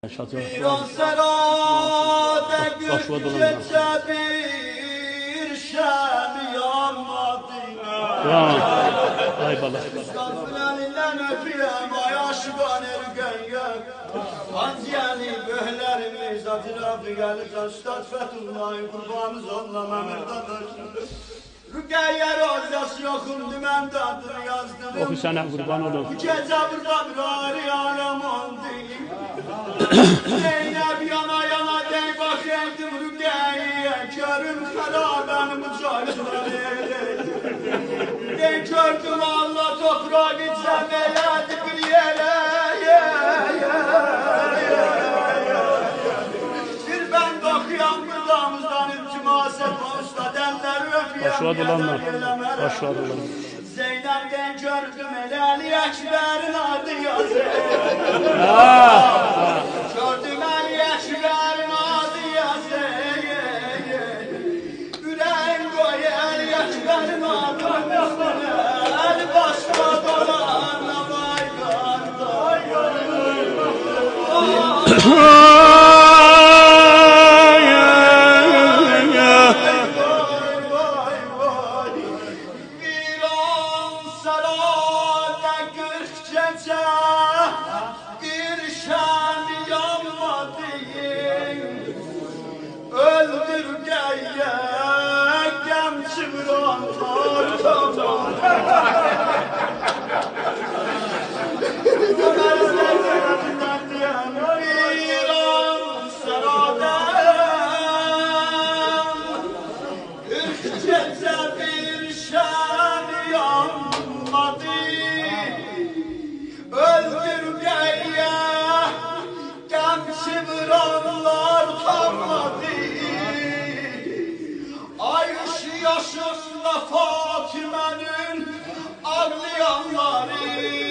İran serada gülçe bir şem yanmadına. Ay bala. Kafirlerinden öpüyorum ay aşıkan ergen. Anziyeli böhlerimiz atrafı gelir. Üstad Fethullah'ın kurbanız onunla Mehmet'adır. Rükeyye rozası yokum dümende adını yazdırım. Oku sana kurban olun. Bu gece burada bir ağrı alem oldu. Zeynep yana yana dey bakaydım Rükeyye. Körüm haraben mücahitleri. Dey gördüm Allah toprağa gitsem eyledik bir yere. Bir ben dokuyan buradan iltimas etme usta denleri öpüyorum. Aşağı dolanlar. Aşağı dolanlar. Zeynep'den gördüm Elali Ekber'in adı yazıyor. Gördüm Ali Ekber'in adı yazıyor. Yüreğim koy Ali Ekber'in adının üstüne. El başka dolan vay bir şem yanmadı. Öldür geye gemçi vuran tartamam. İran sarada ürkçece bir şem yanmadı. Öldür geye gemçi vuranlar kalmadı. Ay yaşında Fatime'nin ağlayanları.